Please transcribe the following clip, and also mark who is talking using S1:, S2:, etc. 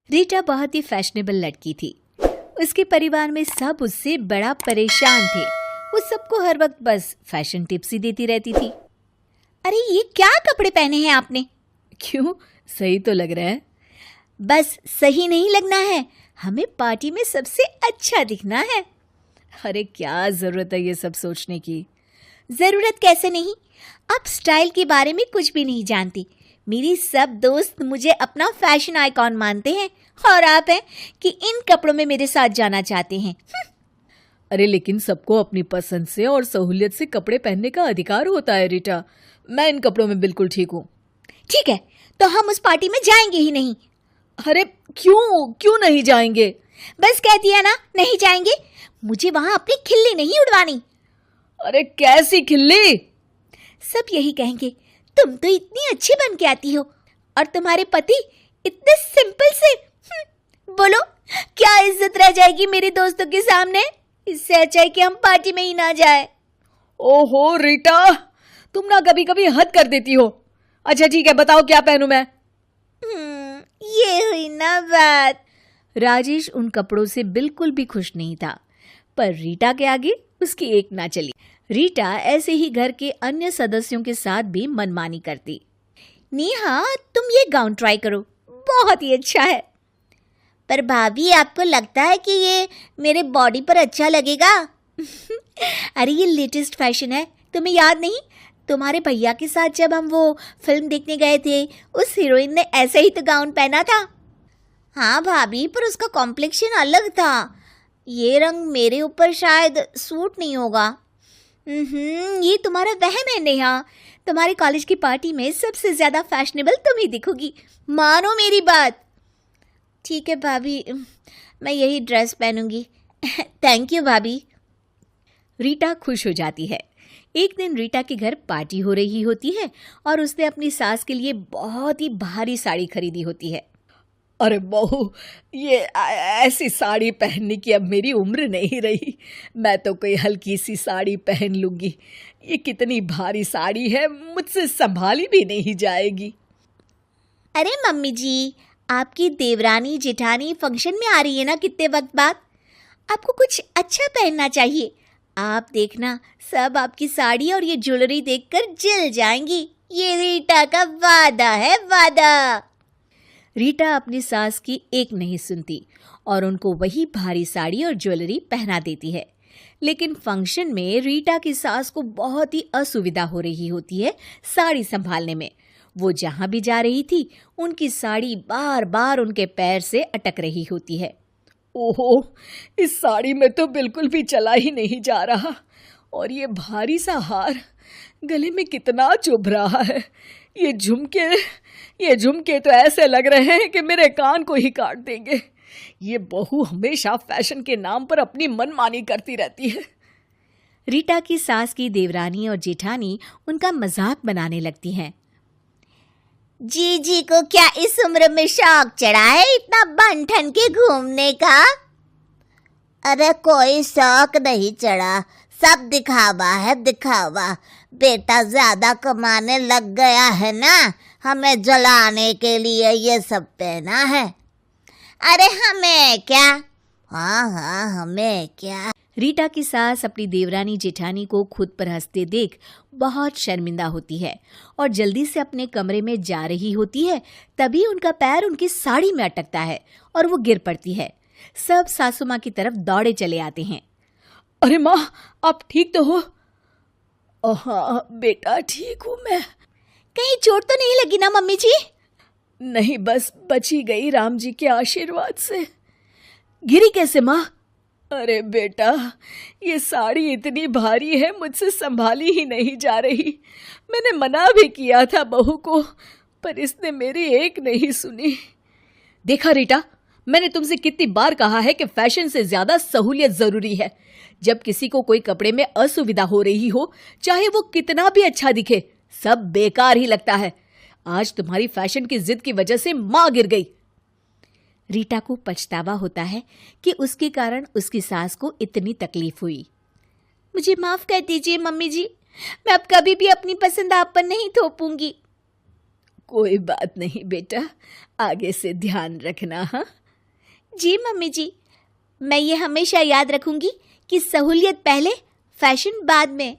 S1: रीटा बहुत ही फैशनेबल लड़की थी। उसके परिवार में सब उससे बड़ा परेशान थे। वो सबको हर वक्त बस फैशन टिप्स ही देती रहती थी। अरे ये क्या कपड़े पहने हैं आपने? क्यों, सही तो लग रहा है? बस सही नहीं लगना है, हमें पार्टी में सबसे अच्छा दिखना है। अरे क्या जरूरत है ये सब सोचने की? जरूरत कैसे नहीं, आप स्टाइल के बारे में कुछ भी नहीं जानती। मेरी सब दोस्त मुझे अपना फैशन आइकॉन मानते हैं और आप हैं कि इन कपड़ों में मेरे साथ जाना चाहते हैं।
S2: अरे लेकिन सबको अपनी पसंद से और सहूलियत से कपड़े पहनने का अधिकार होता है रीटा। मैं इन कपड़ों में बिल्कुल ठीक हूँ।
S1: ठीक है, तो हम उस पार्टी में जाएंगे ही नहीं।
S2: अरे क्यों नहीं जाएंगे?
S1: बस कह दिया ना, नहीं जाएंगे। मुझे वहां अपनी खिल्ली नहीं उड़वानी।
S2: अरे कैसी खिल्ली?
S1: सब यही कहेंगे, तुम तो इतनी अच्छी बन के आती हो और तुम्हारे पति इतने सिंपल से। बोलो क्या इज्जत रह जाएगी मेरे दोस्तों के सामने? इससे अच्छा है कि हम पार्टी में ही ना जाए।
S2: ओहो रीटा, तुम ना कभी कभी हद कर देती हो। अच्छा ठीक है, बताओ क्या पहनूं मैं?
S1: ये हुई ना बात। राजेश उन कपड़ों से बिल्कुल भी खुश नहीं था, पर रीटा के आगे उसकी एक ना चली। रीटा ऐसे ही घर के अन्य सदस्यों के साथ भी मनमानी करती। नेहा, तुम ये गाउन ट्राई करो, बहुत ही अच्छा है। पर भाभी, आपको लगता है कि ये मेरे बॉडी पर अच्छा लगेगा? अरे ये लेटेस्ट फैशन है, तुम्हें याद नहीं? तुम्हारे भैया के साथ जब हम वो फिल्म देखने गए थे, उस हीरोइन ने ऐसे ही तो गाउन पहना था। हाँ भाभी, पर उसका कॉम्प्लेक्शन अलग था। ये रंग मेरे ऊपर शायद सूट नहीं होगा। ये तुम्हारा वहम है नेहा। तुम्हारे कॉलेज की पार्टी में सबसे ज्यादा फैशनेबल तुम ही दिखोगी, मानो मेरी बात। ठीक है भाभी, मैं यही ड्रेस पहनूंगी। थैंक यू भाभी। रीटा खुश हो जाती है। एक दिन रीटा के घर पार्टी हो रही होती है और उसने अपनी सास के लिए बहुत ही भारी साड़ी खरीदी होती है।
S2: अरे बहू, ये ऐसी साड़ी पहनने की अब मेरी उम्र नहीं रही। मैं तो कोई हल्की सी साड़ी पहन लूंगी। ये कितनी भारी साड़ी है, मुझसे संभाली भी नहीं जाएगी।
S1: अरे मम्मी जी, आपकी देवरानी जेठानी फंक्शन में आ रही है ना कितने वक्त बाद। आपको कुछ अच्छा पहनना चाहिए। आप देखना, सब आपकी साड़ी और ये ज्वेलरी देखकर जल जाएंगी। ये रीटा का वादा है, वादा। रीटा अपनी सास की एक नहीं सुनती और उनको वही भारी साड़ी और ज्वेलरी पहना देती है। लेकिन फंक्शन में रीटा की सास को बहुत ही असुविधा हो रही होती है साड़ी संभालने में। वो जहां भी जा रही थी, उनकी साड़ी बार बार उनके पैर से अटक रही होती है।
S2: ओहो, इस साड़ी में तो बिल्कुल भी चला ही नहीं जा रहा। और ये भारी सा हार गले में कितना चुभ रहा है। ये झुमके तो ऐसे लग रहे हैं कि मेरे कान को ही काट देंगे। ये बहू हमेशा फैशन के नाम पर अपनी मनमानी करती रहती है।
S1: रीटा की सास की देवरानी और जेठानी उनका मजाक बनाने लगती हैं। जी को क्या इस उम्र में शौक चढ़ा है इतना बन ठन के घूमने का? अरे कोई शौक नहीं चढ़ा, सब दिखावा है, दिखावा। बेटा ज्यादा कमाने लग गया है ना, हमें जलाने के लिए ये सब पहना है। अरे हमें क्या? हाँ हमें क्या? रीटा की सास अपनी देवरानी जेठानी को खुद पर हंसते देख बहुत शर्मिंदा होती है और जल्दी से अपने कमरे में जा रही होती है। तभी उनका पैर उनकी साड़ी में अटकता है और वो गिर पड़ती है। सब सासू माँ की तरफ दौड़े चले आते हैं।
S2: अरे माँ, आप ठीक तो हो? हाँ बेटा, ठीक हूँ मैं।
S1: कहीं चोट तो नहीं लगी ना मम्मी जी?
S2: नहीं, बस बची गई राम जी के आशीर्वाद से। गिरी कैसे माँ? अरे बेटा, ये साड़ी इतनी भारी है, मुझसे संभाली ही नहीं जा रही। मैंने मना भी किया था बहू को, पर इसने मेरी एक नहीं सुनी। देखा रीटा, मैंने तुमसे कितनी बार कहा है कि फैशन से ज्यादा सहूलियत जरूरी है। जब किसी को कोई कपड़े में असुविधा हो रही हो, चाहे वो कितना भी अच्छा दिखे, सब बेकार ही लगता है। आज तुम्हारी फैशन की जिद की वजह से माँ गिर गई।
S1: रीटा को पछतावा होता है कि उसके कारण उसकी सास को इतनी तकलीफ हुई। मुझे माफ कर दीजिए मम्मी जी, मैं अब कभी भी अपनी पसंद आप पर नहीं थोपूंगी।
S2: कोई बात नहीं बेटा, आगे से ध्यान रखना। हाँ
S1: जी मम्मी जी, मैं ये हमेशा याद रखूंगी कि सहूलियत पहले, फैशन बाद में।